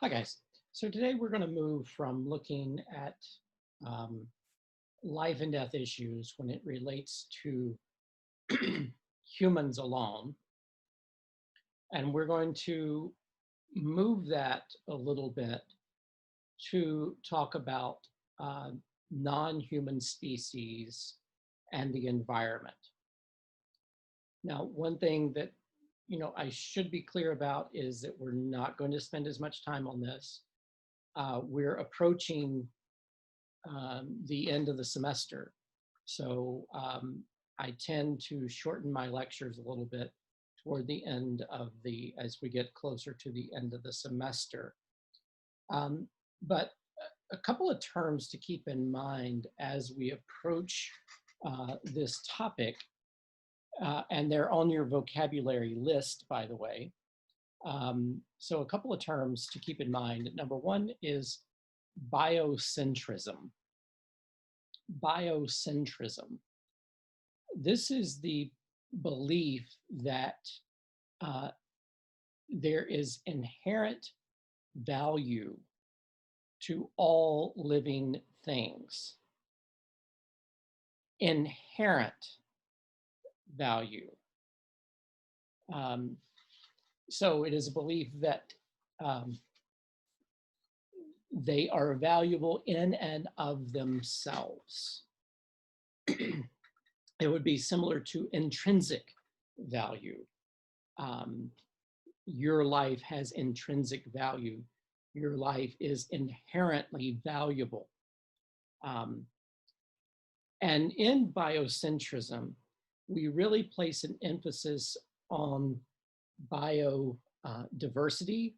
Hi guys. So today we're going to move from looking at um, life and death issues when it relates to humans alone. And we're going to move that a little bit to talk about uh, non-human species and the environment. Now, one thing that I should be clear about is that we're not going to spend as much time on this. We're approaching the end of the semester. So I tend to shorten my lectures a little bit toward the end of as we get closer to the end of the semester. But a couple of terms to keep in mind as we approach this topic, and they're on your vocabulary list, by the way. So a couple of terms to keep in mind. Number one is biocentrism. Biocentrism. This is the belief that there is inherent value to all living things. Inherent value. So it is a belief that they are valuable in and of themselves. It would be similar to intrinsic value. Your life has intrinsic value. Your life is inherently valuable. And in biocentrism, we really place an emphasis on biodiversity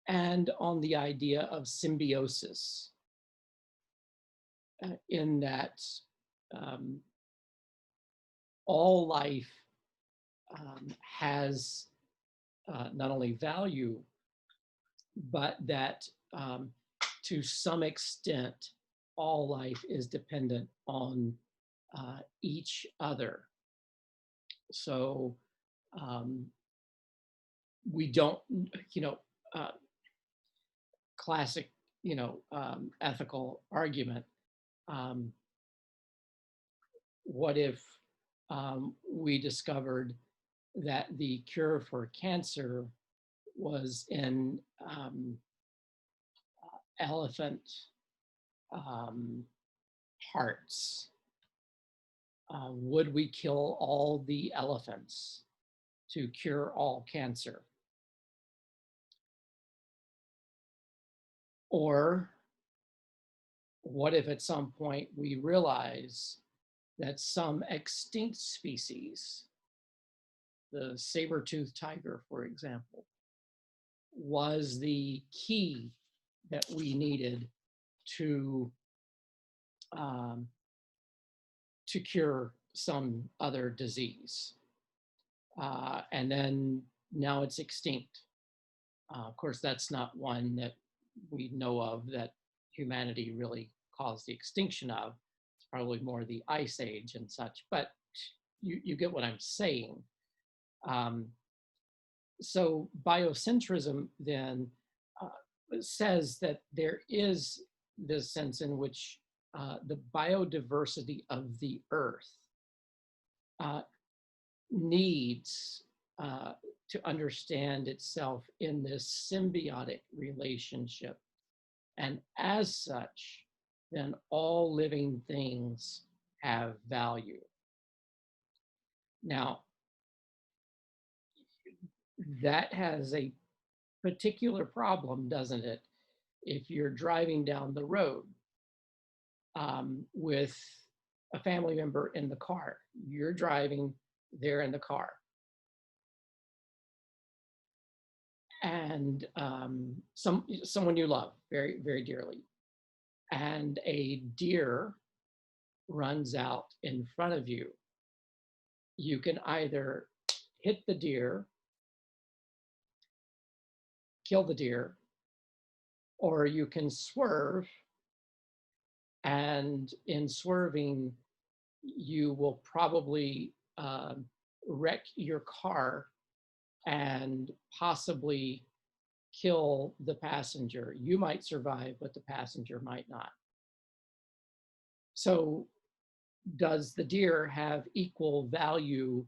and on the idea of symbiosis, in that all life has not only value, but that to some extent, all life is dependent on each other. So we don't, classic, ethical argument. What if we discovered that the cure for cancer was in elephant hearts? Would we kill all the elephants to cure all cancer? Or what if at some point we realize that some extinct species, the saber-toothed tiger, for example, was the key that we needed to cure some other disease. And then now it's extinct. Of course, that's not one that we know of that humanity really caused the extinction of. It's probably more the Ice Age and such, but you get what I'm saying. So biocentrism then says that there is this sense in which the biodiversity of the earth needs to understand itself in this symbiotic relationship. And as such, then all living things have value. Now, that has a particular problem, doesn't it? If you're driving down the road with a family member in the car, you're driving, they're in the car. And someone you love very, very dearly. And a deer runs out in front of you. You can either hit the deer, kill the deer, or you can swerve, and in swerving, you will probably wreck your car and possibly kill the passenger. You might survive, but the passenger might not. So does the deer have equal value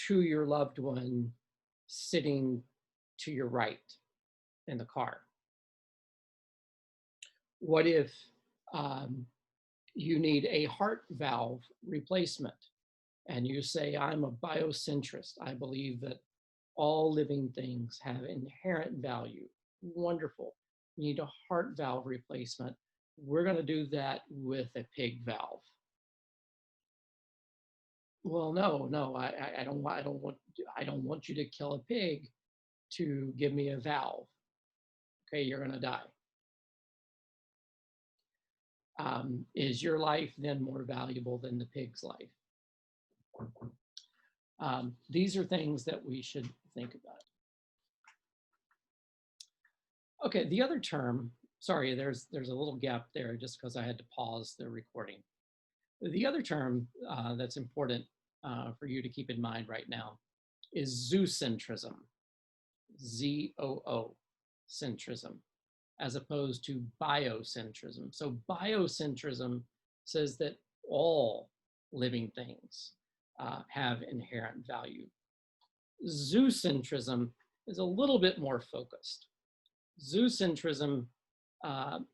to your loved one sitting to your right in the car? What if you need a heart valve replacement and you say, I'm a biocentrist. I believe that all living things have inherent value. Wonderful. You need a heart valve replacement. We're going to do that with a pig valve. Well, no, I don't want you to kill a pig to give me a valve. Okay, you're going to die. Is your life then more valuable than the pig's life? These are things that we should think about. Okay, the other term, sorry, there's a little gap there just because I had to pause the recording. The other term that's important for you to keep in mind right now is zoocentrism, Z-O-O, centrism, as opposed to biocentrism. So biocentrism says that all living things have inherent value. Zoocentrism is a little bit more focused. Zoocentrism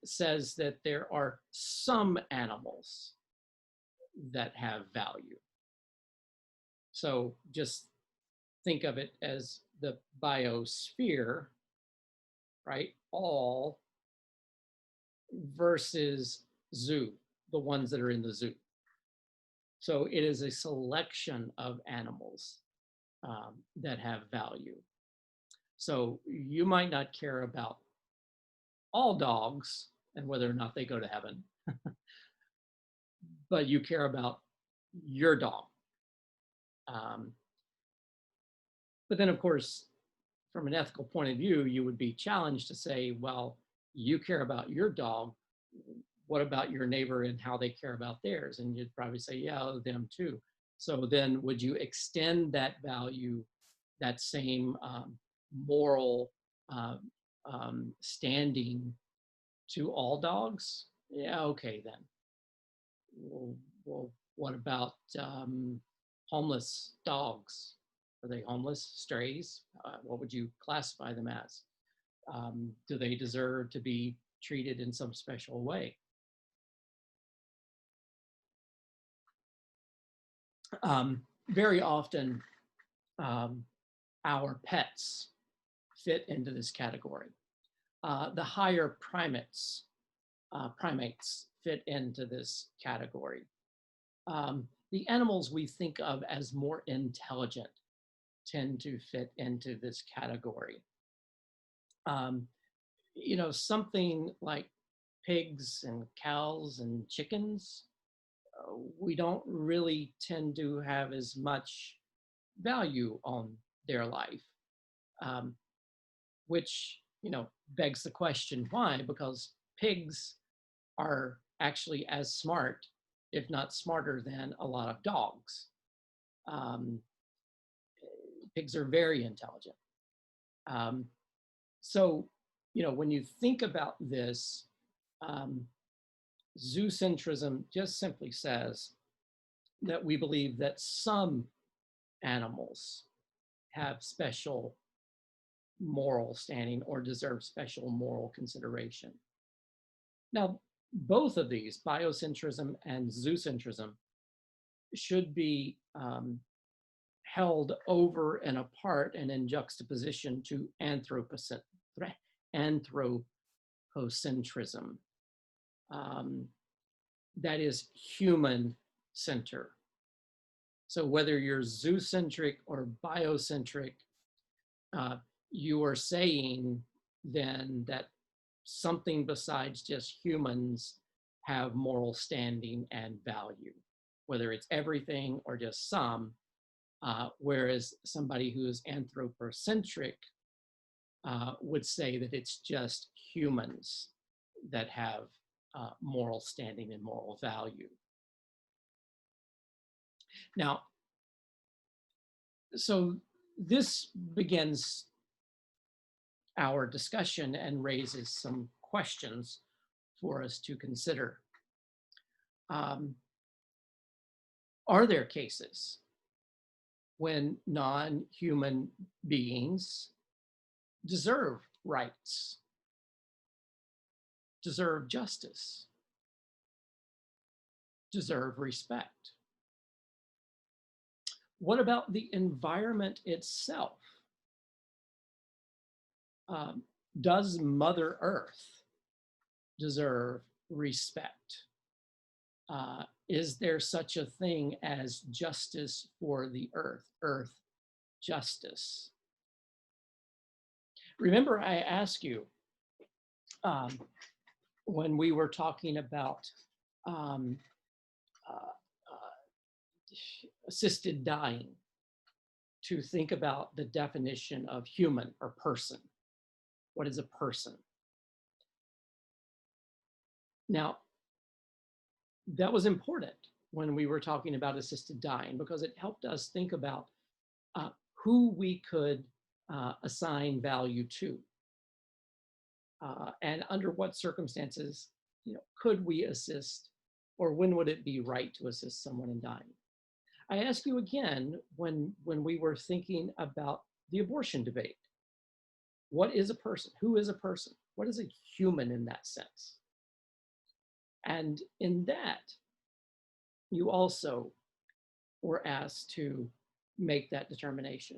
says that there are some animals that have value. So just think of it as the biosphere, right? All versus zoo, the ones that are in the zoo. So it is a selection of animals that have value. So you might not care about all dogs and whether or not they go to heaven, but you care about your dog. But then, of course, from an ethical point of view, you would be challenged to say, well, you care about your dog. What about your neighbor and how they care about theirs? And you'd probably say, yeah, them too. So then would you extend that value, that same moral standing to all dogs? Yeah, okay then. Well, what about homeless dogs? Are they homeless, strays? What would you classify them as? Do they deserve to be treated in some special way? Very often, our pets fit into this category. The higher primates fit into this category. The animals we think of as more intelligent tend to fit into this category. You know, something like pigs and cows and chickens, we don't really tend to have as much value on their life, which, you know, begs the question, why? Because pigs are actually as smart, if not smarter than a lot of dogs. Pigs are very intelligent. So, you know, when you think about this, zoocentrism just simply says that we believe that some animals have special moral standing or deserve special moral consideration. Now, both of these, biocentrism and zoocentrism, should be held over and apart and in juxtaposition to anthropocentrism. That is human center. So whether you're zoocentric or biocentric, you are saying then that something besides just humans have moral standing and value, whether it's everything or just some, whereas somebody who is anthropocentric would say that it's just humans that have moral standing and moral value. Now, so this begins our discussion and raises some questions for us to consider. Um, are there cases when non-human beings deserve rights, deserve justice, deserve respect? What about the environment itself? Does Mother Earth deserve respect? Is there such a thing as justice for the earth, earth justice? Remember, I asked you when we were talking about um, assisted dying to think about the definition of human or person. What is a person? Now, that was important when we were talking about assisted dying because it helped us think about who we could assign value to and under what circumstances, could we assist, or when would it be right to assist someone in dying? I ask you again when we were thinking about the abortion debate. What is a person? Who is a person? What is a human in that sense? And in that, you also were asked to make that determination.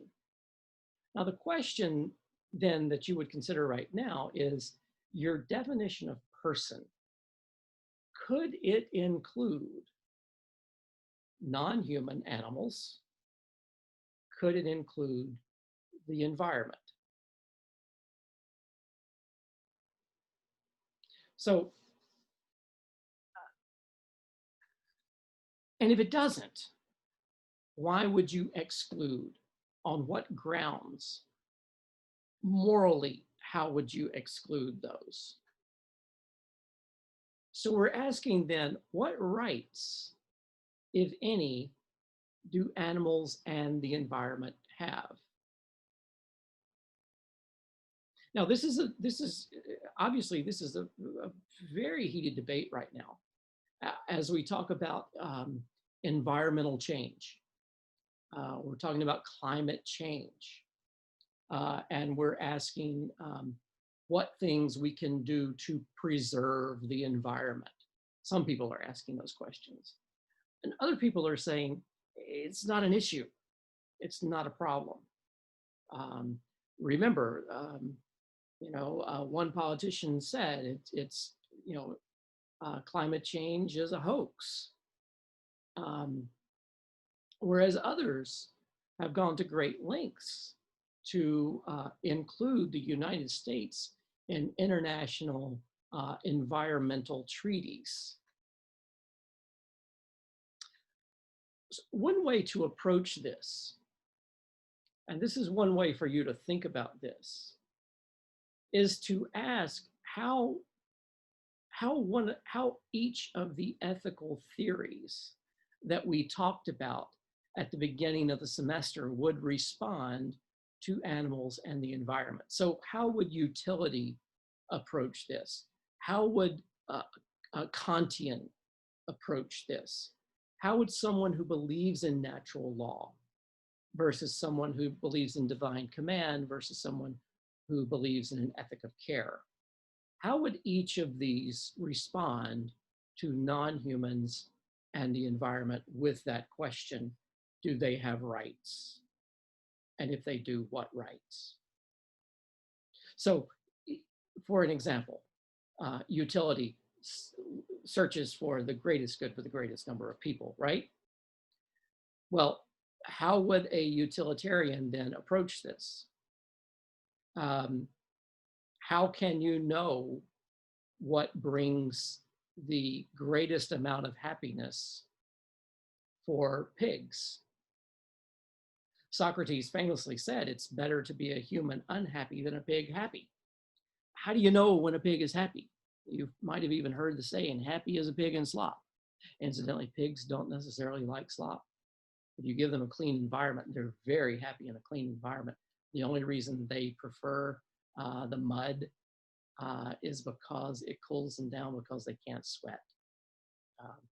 Now, the question then that you would consider right now is your definition of person. Could it include non-human animals? Could it include the environment? So, and if it doesn't, why would you exclude? On what grounds? Morally, how would you exclude those? So we're asking then, what rights, if any, do animals and the environment have? Now, this is obviously a very heated debate right now as we talk about environmental change. We're talking about climate change, and we're asking what things we can do to preserve the environment. Some people are asking those questions, and other people are saying it's not an issue, it's not a problem. Remember, one politician said it's climate change is a hoax. Whereas others have gone to great lengths to include the United States in international environmental treaties. So one way to approach this, and this is one way for you to think about this, is to ask how each of the ethical theories that we talked about at the beginning of the semester would respond to animals and the environment. So how would utility approach this? How would a Kantian approach this? How would someone who believes in natural law versus someone who believes in divine command versus someone who believes in an ethic of care? How would each of these respond to non-humans and the environment with that question? Do they have rights? And if they do, what rights? So, for an example, utility searches for the greatest good for the greatest number of people, right? Well, how would a utilitarian then approach this? How can you know what brings the greatest amount of happiness for pigs? Socrates famously said, it's better to be a human unhappy than a pig happy. How do you know when a pig is happy? You might have even heard the saying, happy as a pig in slop. Incidentally, pigs don't necessarily like slop. If you give them a clean environment, they're very happy in a clean environment. The only reason they prefer the mud is because it cools them down because they can't sweat.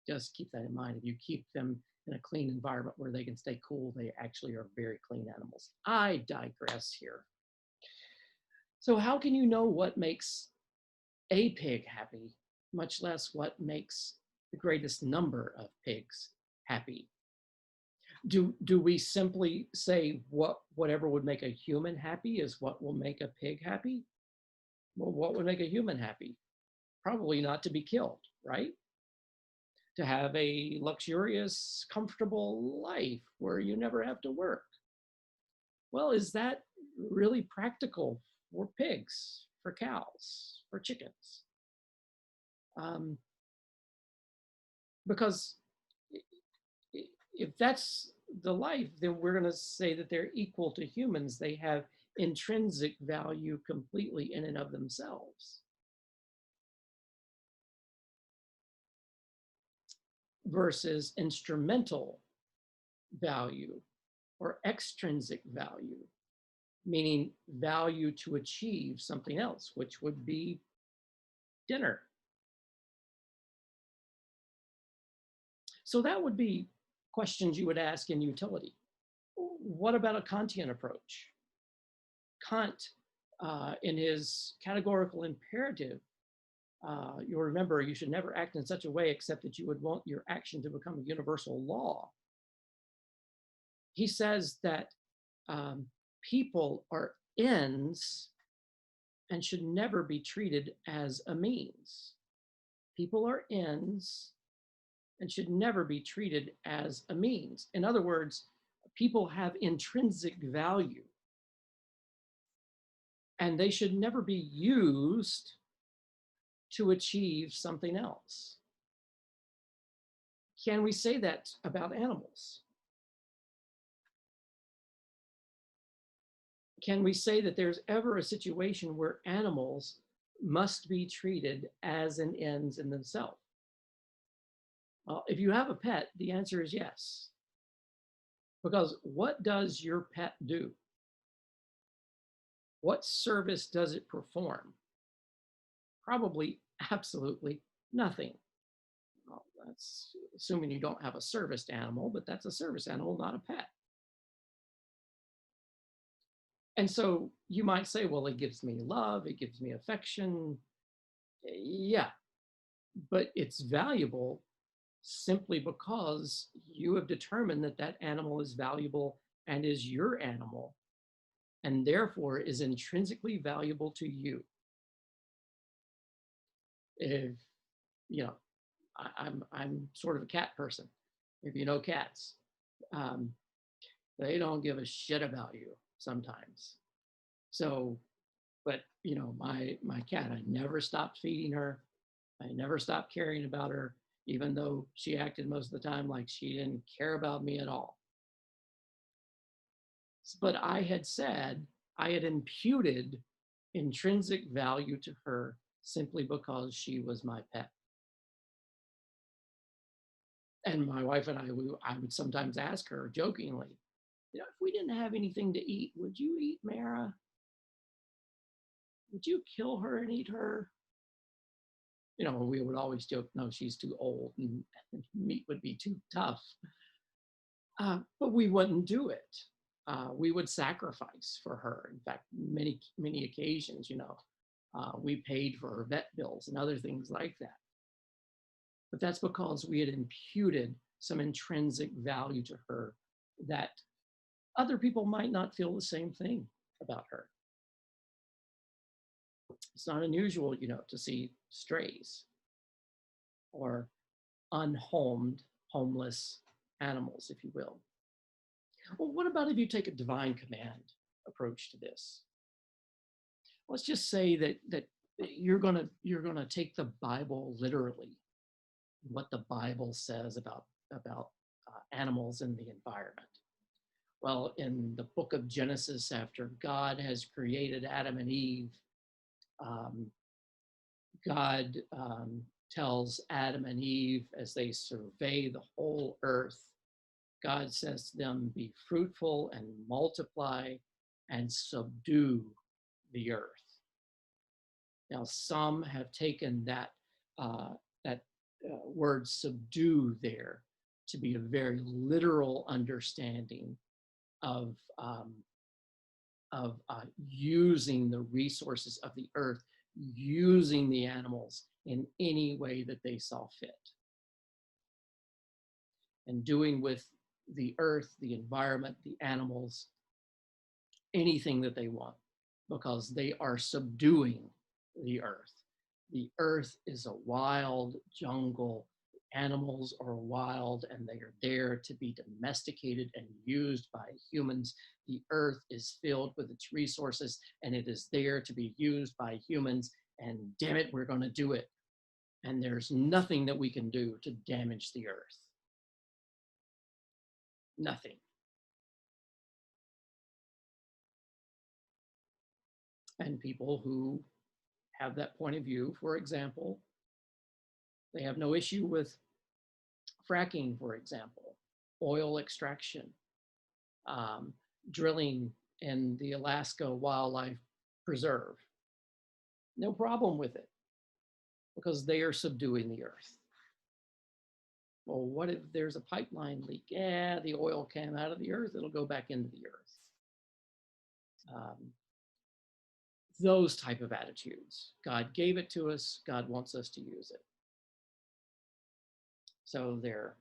Just keep that in mind. If you keep them in a clean environment where they can stay cool, they actually are very clean animals. I digress here. So how can you know what makes a pig happy, much less what makes the greatest number of pigs happy? Do we simply say whatever would make a human happy is what will make a pig happy? Well, what would make a human happy? Probably not to be killed, right? To have a luxurious, comfortable life where you never have to work. Well, is that really practical for pigs, for cows, for chickens? Because if that's the life, then we're going to say that they're equal to humans. They have intrinsic value completely in and of themselves. Versus instrumental value or extrinsic value, meaning value to achieve something else, which would be dinner. So that would be questions you would ask in utility. What about a Kantian approach? Kant, in his categorical imperative, you'll remember you should never act in such a way except that you would want your action to become a universal law. He says that people are ends and should never be treated as a means. People are ends and should never be treated as a means. In other words, people have intrinsic value and they should never be used to achieve something else. Can we say that about animals? Can we say that there's ever a situation where animals must be treated as an ends in themselves? Well, if you have a pet, the answer is yes. Because what does your pet do? What service does it perform? Probably absolutely nothing. Well, that's assuming you don't have a serviced animal, but that's a service animal, not a pet. And so you might say, well, it gives me love, it gives me affection. Yeah, but it's valuable simply because you have determined that that animal is valuable and is your animal, and therefore is intrinsically valuable to you. If, you know, I'm sort of a cat person. If you know cats, they don't give a shit about you sometimes. So, but you know, my cat, I never stopped feeding her. I never stopped caring about her, even though she acted most of the time like she didn't care about me at all. But I had said, I had imputed intrinsic value to her simply because she was my pet. And my wife and I would sometimes ask her jokingly, you know, if we didn't have anything to eat, would you eat Mara? Would you kill her and eat her? You know, we would always joke, no, she's too old and meat would be too tough. But we wouldn't do it. We would sacrifice for her. In fact, many occasions, you know, we paid for her vet bills and other things like that. But that's because we had imputed some intrinsic value to her that other people might not feel the same thing about her. It's not unusual, you know, to see strays or unhomed, homeless animals, if you will. Well, what about if you take a divine command approach to this? Let's just say that you're gonna take the Bible literally, what the Bible says about animals and the environment. Well, in the book of Genesis, after God has created Adam and Eve, God tells Adam and Eve as they survey the whole earth God says to them, be fruitful and multiply and subdue the earth. Now, some have taken that, word subdue there to be a very literal understanding of, using the resources of the earth, using the animals in any way that they saw fit, and doing with the earth, the environment, the animals, anything that they want, because they are subduing the earth. The earth is a wild jungle. Animals are wild and they are there to be domesticated and used by humans. The earth is filled with its resources and it is there to be used by humans. And damn it, we're going to do it. And there's nothing that we can do to damage the earth. Nothing. And people who have that point of view, for example, they have no issue with fracking, for example, oil extraction, drilling in the Alaska Wildlife Preserve. No problem with it because they are subduing the earth. Well, what if there's a pipeline leak? Yeah, the oil came out of the earth, it'll go back into the earth. Those type of attitudes. God gave it to us, God wants us to use it. So they're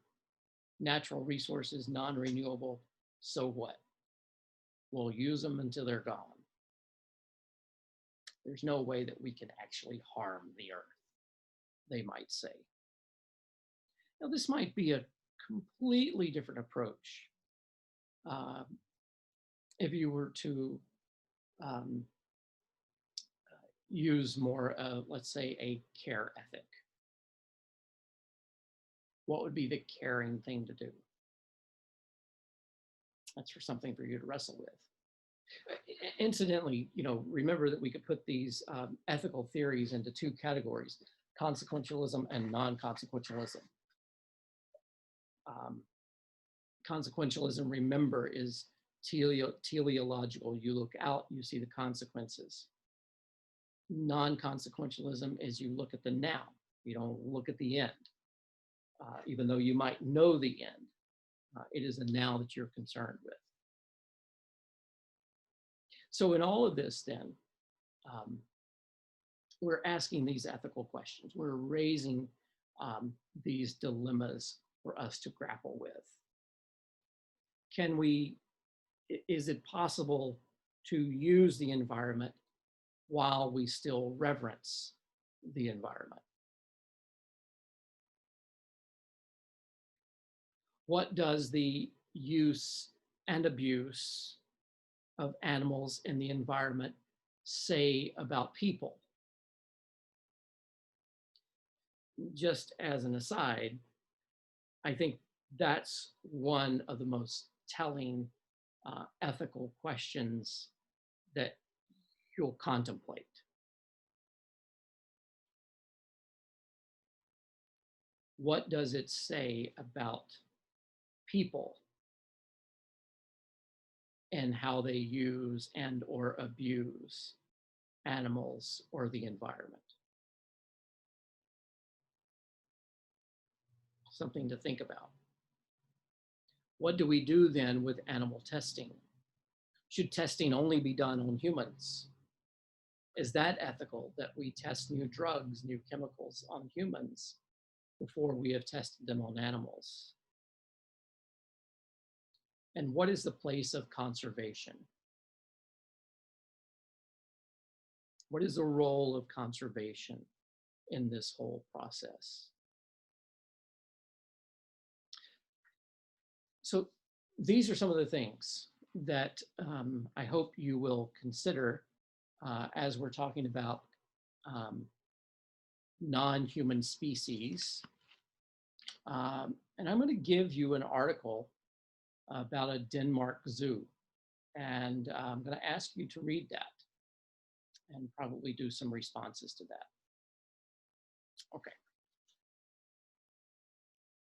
natural resources, non-renewable, so what? We'll use them until they're gone. There's no way that we can actually harm the earth, they might say. Now, this might be a completely different approach if you were to use more, let's say, a care ethic. What would be the caring thing to do? That's something for you to wrestle with. Incidentally, remember that we could put these ethical theories into two categories: consequentialism and non-consequentialism. Consequentialism, remember, is teleological. You look out, you see the consequences. Non-consequentialism is you look at the now. You don't look at the end. Even though you might know the end, it is the now that you're concerned with. So in all of this, then, we're asking these ethical questions. We're raising these dilemmas for us to grapple with. Is it possible to use the environment while we still reverence the environment? What does the use and abuse of animals in the environment say about people? Just as an aside, I think that's one of the most telling ethical questions that you'll contemplate. What does it say about people and how they use and or abuse animals or the environment? Something to think about. What do we do then with animal testing? Should testing only be done on humans? Is that ethical, that we test new drugs, new chemicals on humans before we have tested them on animals? And what is the place of conservation? What is the role of conservation in this whole process? So these are some of the things that I hope you will consider as we're talking about non-human species. And I'm going to give you an article about a Denmark zoo. And I'm going to ask you to read that and probably do some responses to that. Okay.